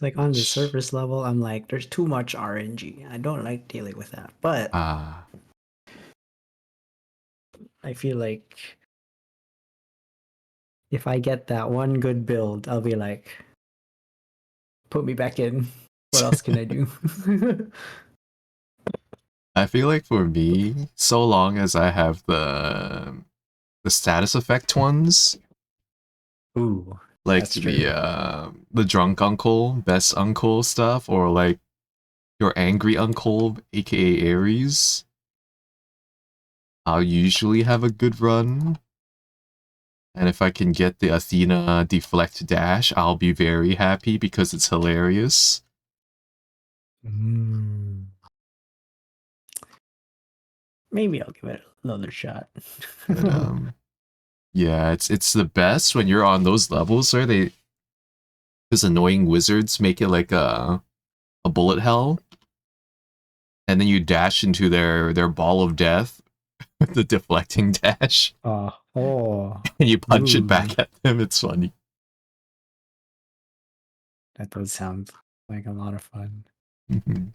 Like on the surface level, I'm like, there's too much RNG. I don't like dealing with that. But Ah, I feel like if I get that one good build, I'll be like, put me back in. What else can I do? I feel like for me, so long as I have the status effect ones, Ooh, like that's true. the drunk uncle, best uncle stuff, or like your angry uncle, aka Ares, I'll usually have a good run. And if I can get the Athena deflect dash, I'll be very happy because it's hilarious. Mm. Maybe I'll give it another shot. But yeah, it's the best when you're on those levels where those annoying wizards make it like a bullet hell, and then you dash into their ball of death with the deflecting dash, Oh, and you punch it ooh, back at them. It's funny. that does sound like a lot of fun. Mhm.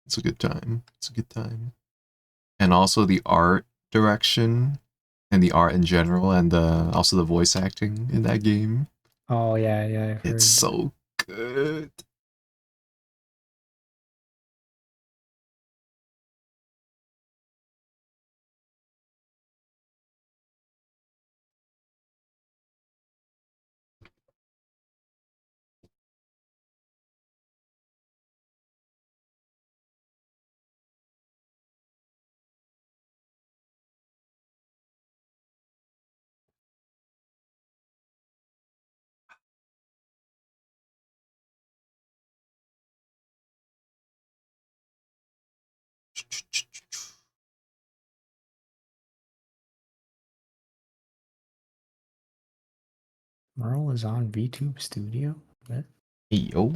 It's a good time. It's a good time. And also the art direction and the art in general and the also the voice acting in that game. Oh yeah, yeah, I've It's heard. so good. Merle is on VTube Studio. What? Hey yo,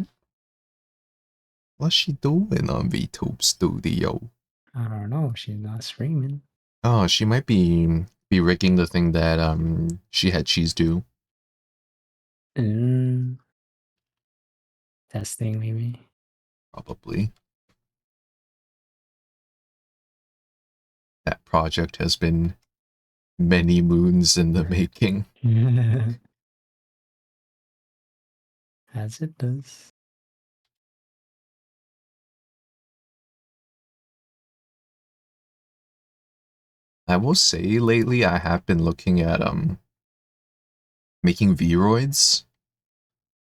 what's she doing on VTube Studio? I don't know. She's not streaming. Oh, she might be rigging the thing that she had cheese do. Mm, testing maybe. Probably. That project has been many moons in the making. As it does. I will say lately I have been looking at making Vroids.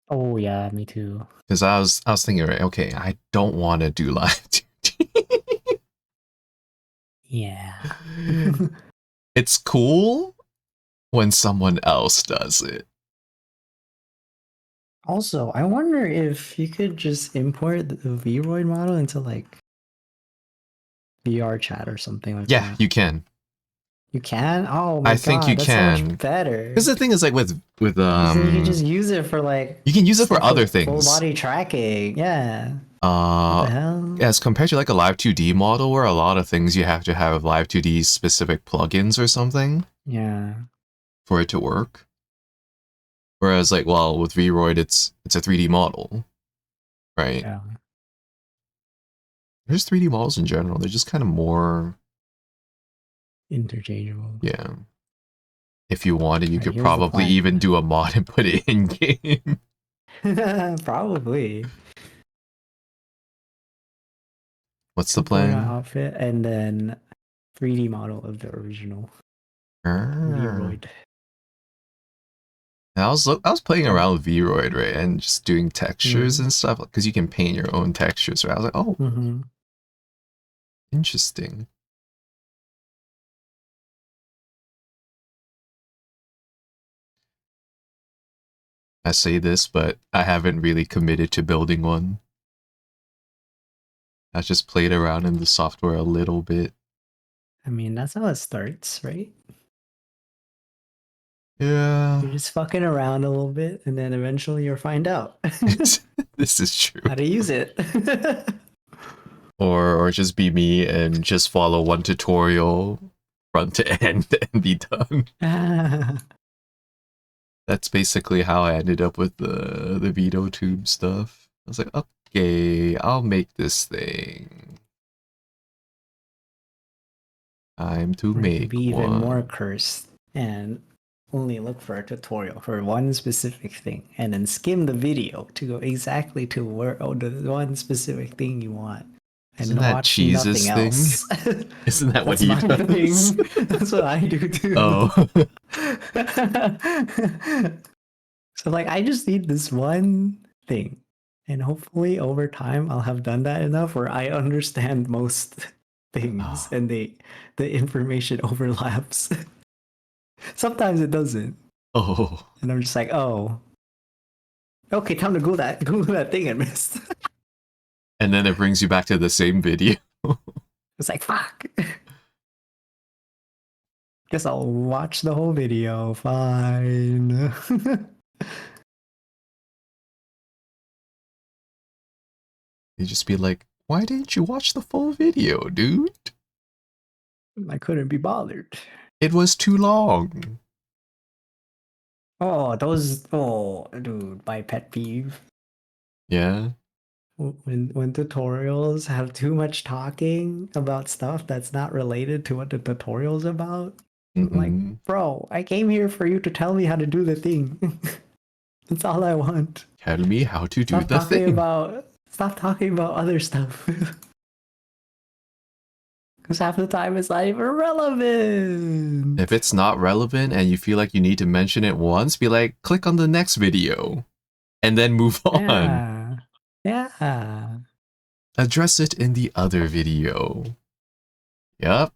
Oh yeah, me too. Because I was thinking, right, okay, I don't want to do live Yeah. duty. It's cool when someone else does it. Also, I wonder if you could just import the Vroid model into like VR chat or something like Yeah, that. you can. You can? Oh I my think you god, that's so much can. Because better. the thing is, like with Because then you can just use it for like you can use it for stuff other with full things. body tracking. Yeah. What Uh, the hell? as compared to like a Live 2D model, where a lot of things you have to have Live 2D specific plugins or something Yeah. for it to work. Whereas, like, well, with Vroid, it's a 3D model, right? Yeah. There's 3D models in general. They're just kind of more, Interchangeable. yeah. If you wanted, you Alright, could here's the probably even plan. do a mod and put it in game. Probably. What's the Import plan? outfit and then 3D model of the original Ah. Vroid. I was playing Oh. around with Vroid, right, and just doing textures Mm. and stuff because you can paint your own textures. Right, I was like, oh, Mm-hmm. interesting. I say this, but I haven't really committed to building one. I just played around in the software a little bit. I mean, that's how it starts, right? Yeah, You're just fucking around a little bit, and then eventually you'll find out this is true. how to use it. Or just be me and just follow one tutorial front to end and be done. That's basically how I ended up with the veto tube stuff. I was like, okay, I'll make this thing. Time to Or you could make be even more one. cursed and only look for a tutorial for one specific thing and then skim the video to go exactly to where the one specific thing you want Isn't and that watch nothing Cheese's thing? else. Isn't that what That's he my does? thing. That's what I do too. Oh. So like I just need this one thing. And hopefully over time I'll have done that enough where I understand most things and the information overlaps. Sometimes it doesn't. Oh. And I'm just like, oh. Okay, time to Google that thing I missed. And then it brings you back to the same video. It's like fuck. Guess I'll watch the whole video. Fine. You just be like, why didn't you watch the full video, dude? I couldn't be bothered. It was too long. Oh, dude, my pet peeve. Yeah. When tutorials have too much talking about stuff that's not related to what the tutorial's about. Like, Mm-hmm. bro, I came here for you to tell me how to do the thing. That's all I want. Tell me how to do Stop the talking thing. about stop talking about other stuff. Because half the time it's not even If relevant. it's not relevant and you feel like you need to mention it once, be like, click on the next video. And then move on. Yeah. Yeah. Address it in the other video. Yup.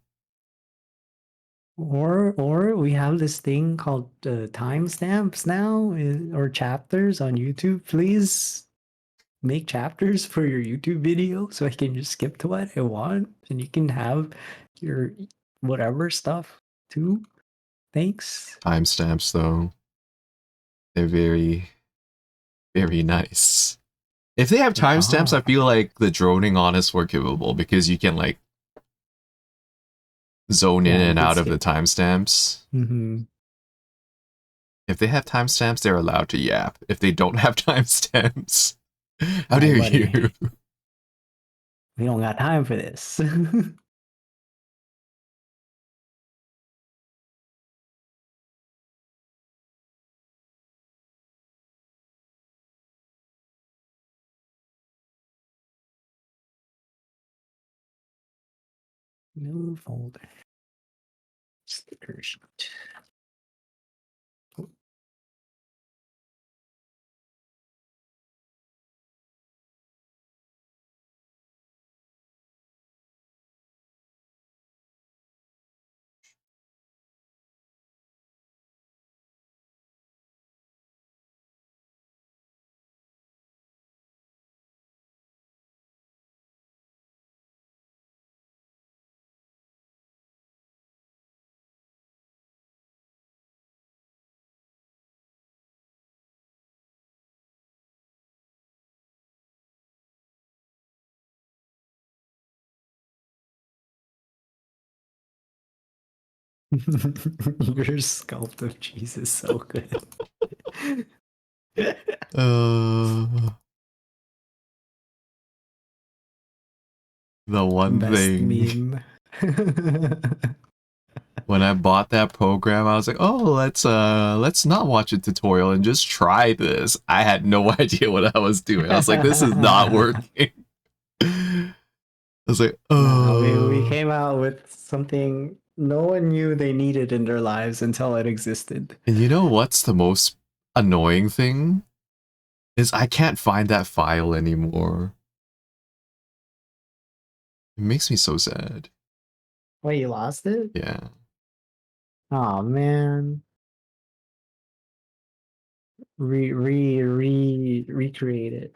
Or we have this thing called timestamps now or chapters on YouTube. Please make chapters for your YouTube video so I can just skip to what I want and you can have your whatever stuff too. Thanks. Timestamps, though. They're very, very nice. If they have They timestamps, I are. feel like the droning on is forgivable because you can, like, zone in Yeah, you and could out of the skip. timestamps. Mm-hmm. If they have timestamps, they're allowed to yap. If they don't have timestamps, how Like, dare buddy, you? we don't got time for this. New folder. Sticker sheet. Your sculpt of cheese is so good. Uh, the one Best thing. meme. When I bought that program, I was like, "Oh, let's not watch a tutorial and just try this." I had no idea what I was doing. I was like, "This is not working." I was like, Nah, we "Oh." came out with something no one knew they needed in their lives until it existed. And you know what's the most annoying thing? Is I can't find that file anymore. It makes me so sad. Wait, you lost it? Yeah. Oh man. Recreate it.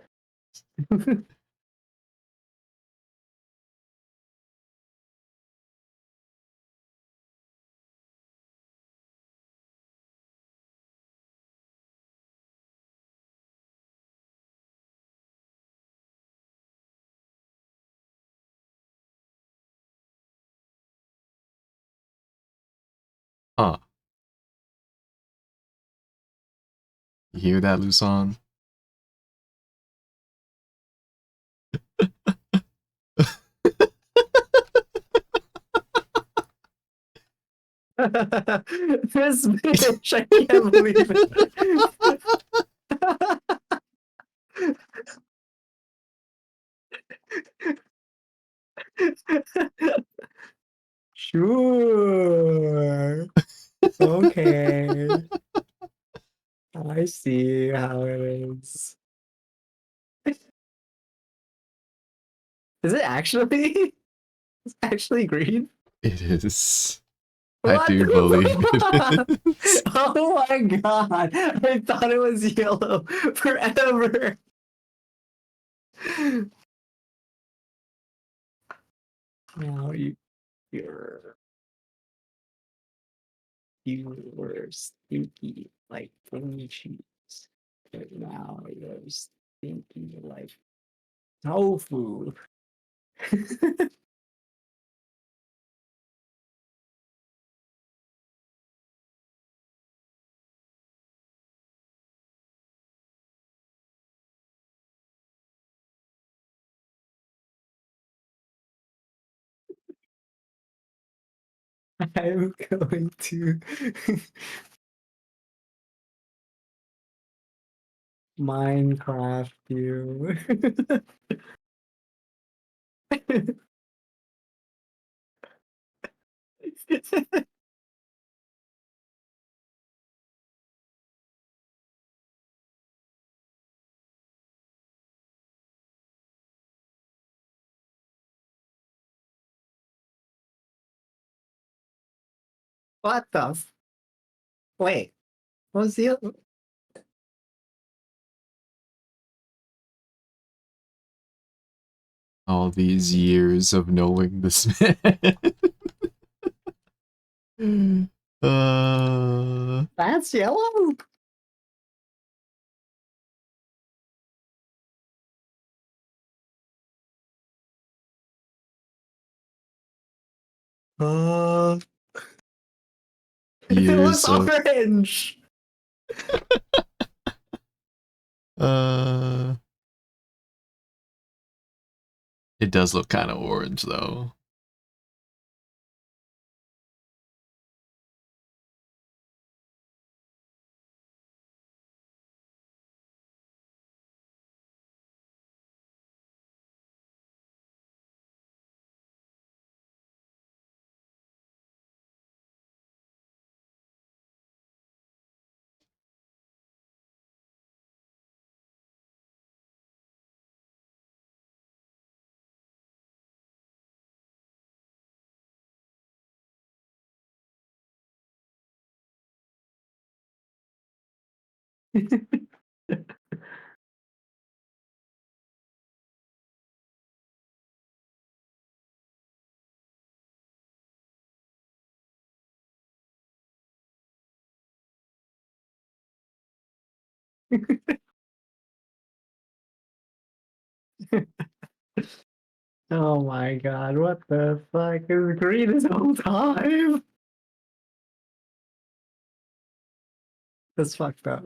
Huh. You hear that, Luson? This bitch, I can't believe it. Sure. Okay. I see how it is. Is it actually? It's actually green? It is. I What do believe it the fuck? is. Oh my god. I thought it was yellow forever. Now you were stinky like pony cheese. But now you're stinky like tofu. I'm going to Minecraft you. What the wait, what was the other? All these years of knowing this man. That's yellow? Uh, it looks Years of orange. uh it does look kind of orange though. Oh my god, what the fuck? It was green this whole time. That's fucked up.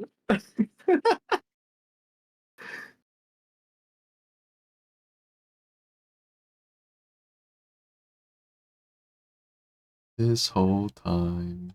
This whole time.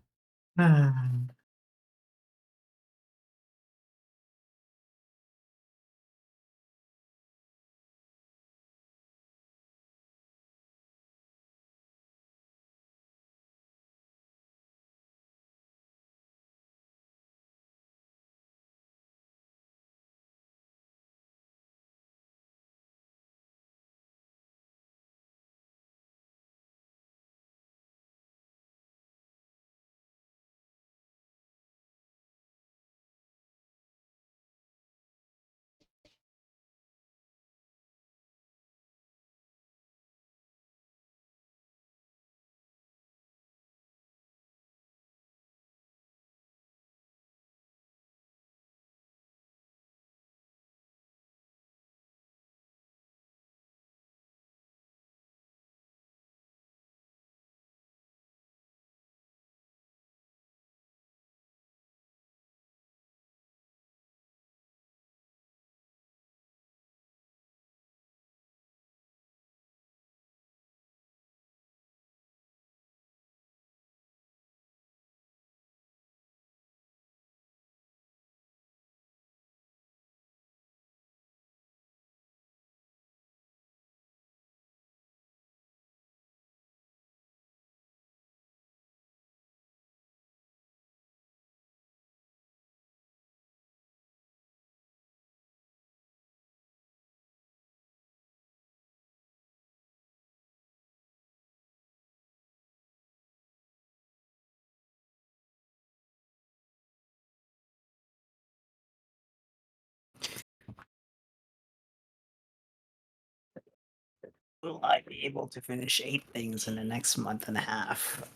Will I be able to finish 8 things in the next month and a half?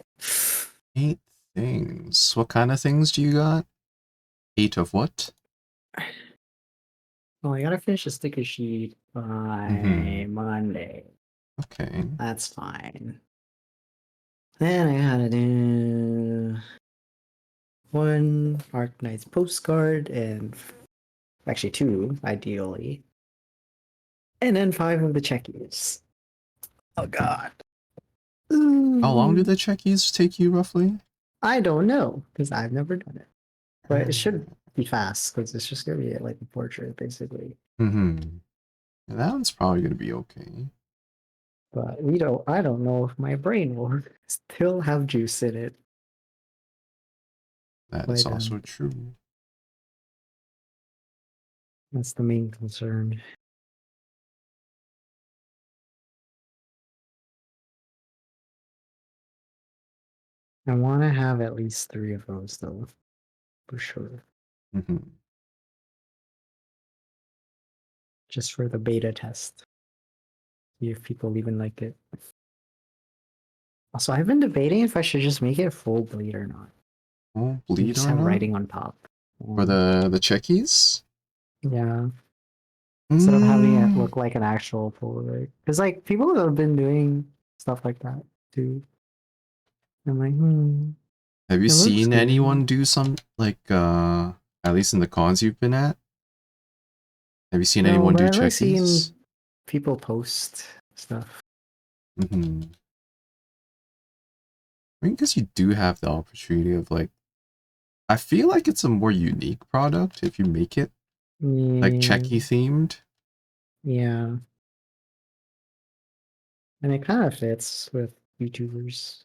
8 things. What kind of things do you got? 8 of what? Well, I gotta finish a sticker sheet by Monday. Okay. That's fine. Then I gotta do one Arknight's postcard and actually 2, ideally. And then 5 of the checkies. Oh god. How long do Ooh. the checkies take you roughly? I don't know, because I've never done it. But it should be fast, because it's just gonna be like a portrait, basically. That one's probably gonna be okay. But I don't know if my brain will still have juice in it. That By is then. also true. That's the main concern. I want to have at least 3 of those, though, for sure. Just for the beta test. See if people even like it. Also, I've been debating if I should just make it full bleed or not. Oh, And bleed just or have not? writing on top. For the checkies? Yeah. Instead of having it look like an actual Polaroid. Because, like, people have been doing stuff like that, too. I'm like, Have you it looks seen good. anyone do some, like, at least in the cons you've been at? Have you seen No, anyone but do I've checkies? seen people post stuff. I mean, because you do have the opportunity of, like, I feel like it's a more unique product if you make it, like, Yeah. checky themed. Yeah. And it kind of fits with YouTubers.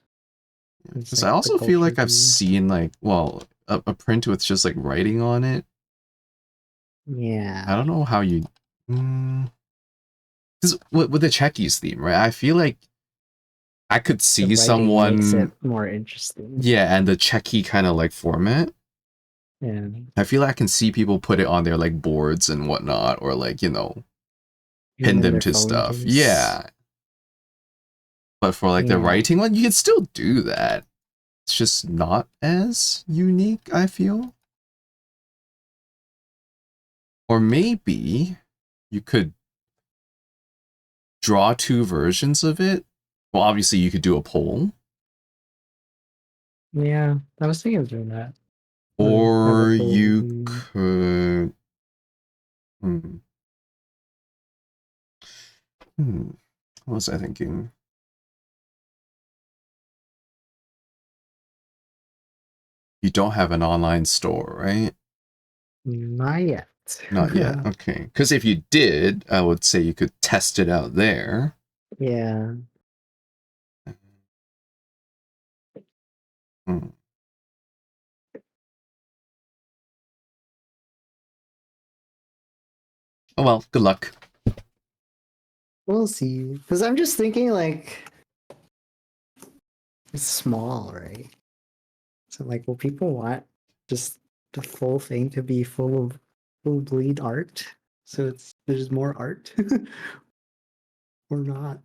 It's Because I like the also feel culture like I've too. seen, like, well, a print with just, like, writing on it. Yeah. I don't know how you... Because with the checkies theme, right? I feel like I could The see writing makes it someone... more interesting. Yeah, and the checky kind of, like, format. And I feel like I can see people put it on their, like, boards and whatnot, or, like, you know, even pin in them their to phone stuff. case. Yeah. But for, like, the Yeah. writing one, you can still do that. It's just not as unique, I feel. Or maybe you could draw 2 versions of it. Well, obviously you could do a poll. Yeah. I was thinking of doing that. Have a Or full you could... What was I thinking? You don't have an online store, right? not yet. Not yet. Okay. Because if you did, I would say you could test it out there. Yeah. Oh, well, good luck. We'll see. Because I'm just thinking, like, it's small, right? So, like, will people want just the full thing to be full of full bleed art? So there's more art or not?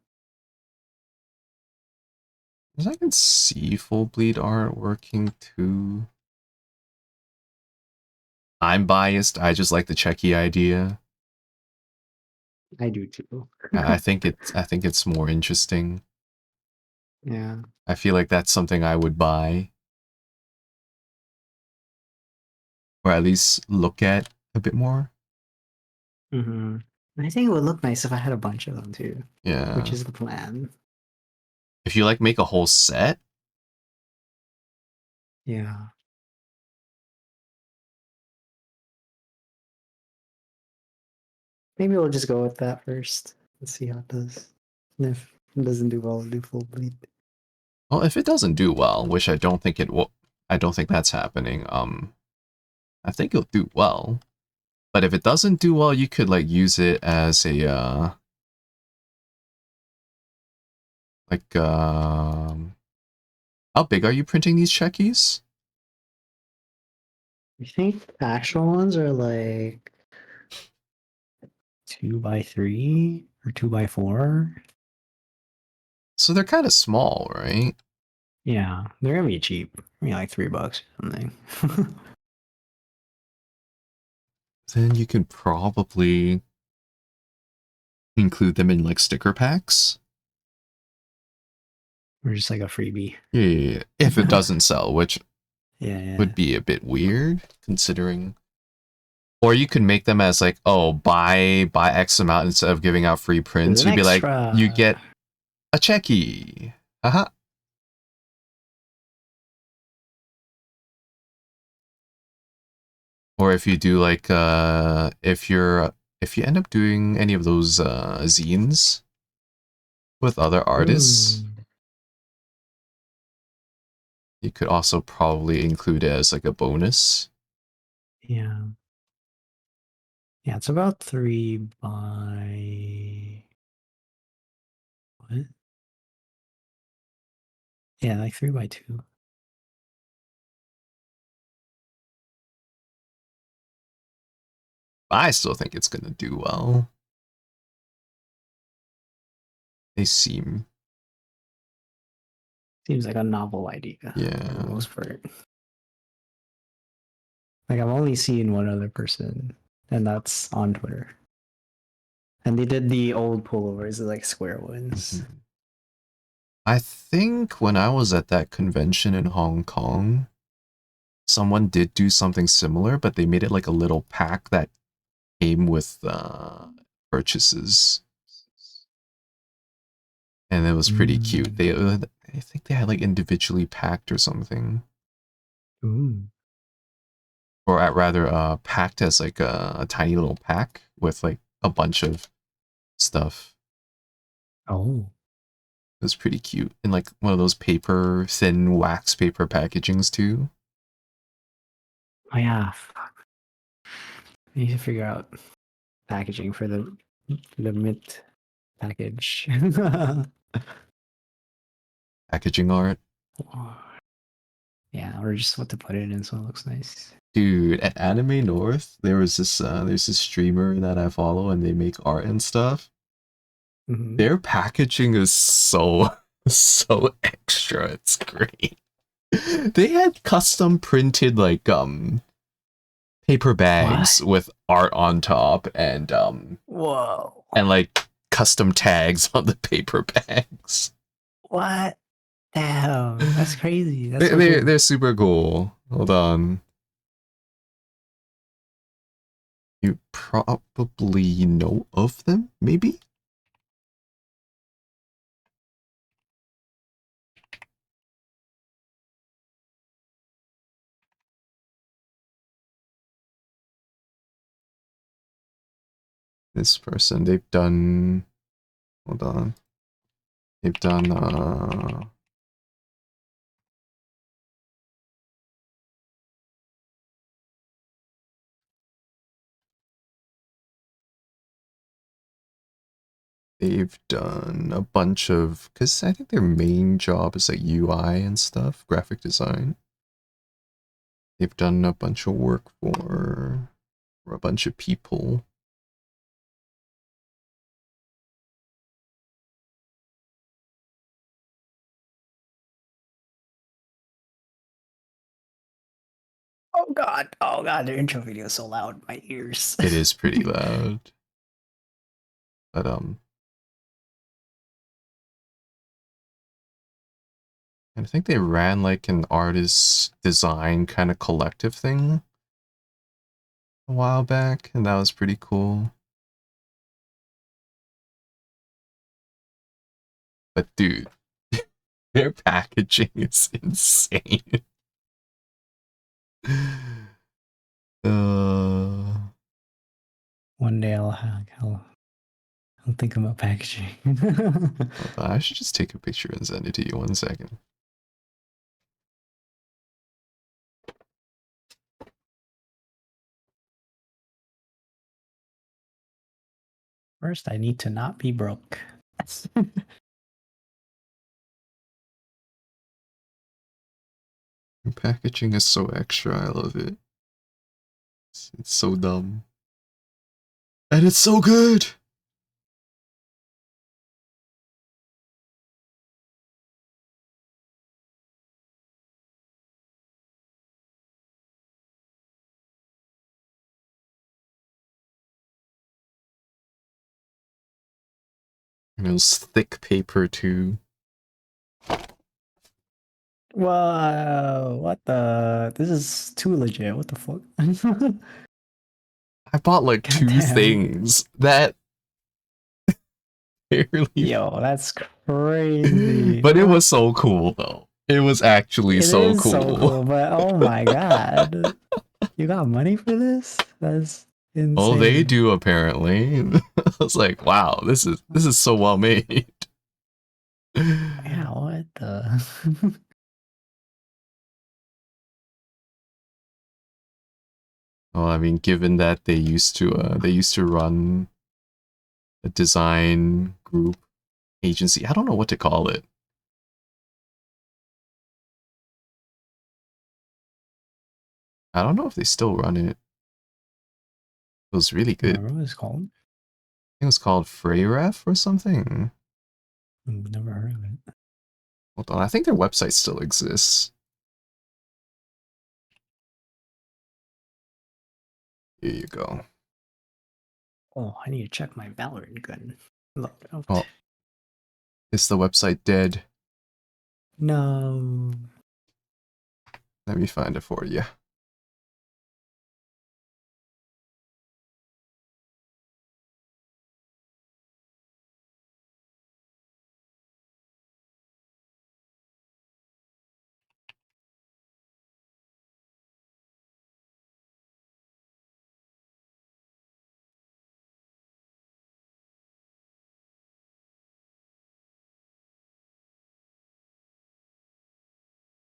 Because I can see full bleed art working too. I'm biased. I just like the checky idea. I do too. I think it's more interesting. Yeah. I feel like that's something I would buy. Or at least look at a bit more. Mm-hmm. I think it would look nice if I had a bunch of them too, which Yeah. is the plan. If you like make a whole set, Yeah. Maybe we'll just go with that first. Let's see how it does. And if it doesn't do well, we'll do full bleed. well, if it doesn't do well, which I don't think it will, I don't think that's happening. I think it'll do well. But if it doesn't do well, you could like use it as a like how big are you printing these checkies? I think the actual ones are like 2 by 3 or 2 by 4. So they're kind of small, right? Yeah, they're gonna be cheap. I mean, like $3 or something. Then you can probably include them in like sticker packs. Or just like a freebie. Yeah, if it doesn't sell, which Yeah, yeah. would be a bit weird considering. Or you could make them as like, oh, buy X amount instead of giving out free There's prints. an You'd be like, you extra. get a checky. Haha. Or if you do like if you end up doing any of those zines with other artists, Mm, you could also probably include it as like a bonus. yeah. Yeah, it's about 3 by what? Yeah, like 3 by 2. I still think it's gonna do well. They seem, Seems like a novel idea for the yeah. most part. Like I've only seen one other person, and that's on Twitter. And they did the old pullovers, like square ones. Mhm. I think when I was at that convention in Hong Kong, someone did do something similar, but they made it like a little pack that came with purchases, and it was pretty cute. Mm. I think they had like individually packed or something, Ooh. or at rather packed as like a tiny little pack with like a bunch of stuff. Oh. It was pretty cute, and like one of those paper thin wax paper packagings too. Oh yeah. Fuck. I need to figure out packaging for the mint package. Packaging art. Yeah, or just what to put it in so it looks nice. Dude, at Anime North, there's this streamer that I follow and they make art and stuff. Mm-hmm. Their packaging is so so extra. It's great. They had custom printed like paper What? bags with art on top Whoa. and like custom tags on the paper bags. What? Damn. That's crazy. That's They so they cool. they're super cool. Hold on. You probably know of them, maybe? This person, they've done, hold on. They've done they've done a bunch of, because I think their main job is like UI and stuff, graphic design. They've done a bunch of work for a bunch of people. Oh god. Oh god, their intro video is so loud. My ears. It is pretty loud. But I think they ran like an artist design kind of collective thing a while back, and that was pretty cool. But dude, their packaging is insane. uh, One day I'll think about packaging. Hold on, I should just take a picture and send it to you. 1 second. First, I need to not be broke. Your packaging is so extra. I love it. It's so dumb. And it's so good! And it was thick paper too. Whoa, what the? This is too legit. What the fuck? I bought like two Goddamn. things that barely. Yo, that's crazy. But it What? was so cool though. It was actually It so is so cool. cool, but oh my god. You got money for this? That's Oh, they insane. do apparently. I was like, wow, this is so well made. Yeah, what the? Well, I mean, given that they used to run a design group agency. I don't know what to call it. I don't know if they still run it. It was really good. Remember what it's called? I think it was called Freyref or something. Never heard of it. Hold on, I think their website still exists. Here you go. Oh, I need to check my Valorant gun. Look out. Oh, is the website dead? No. Let me find it for you.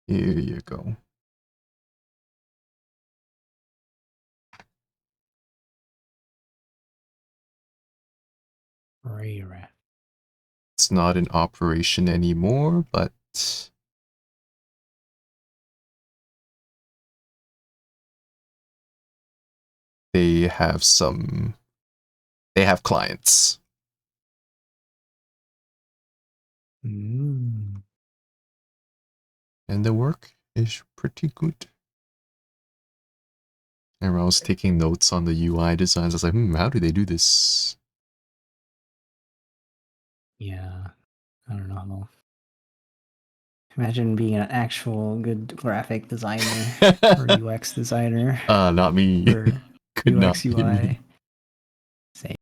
Here you go. Ray. It's not in operation anymore, but they have clients. Mm. And the work is pretty good. And I was taking notes on the UI designs. I was like, how do they do this? Yeah. I don't know. Imagine being an actual good graphic designer or UX designer Not me. or Could not UX be me. UI. Same.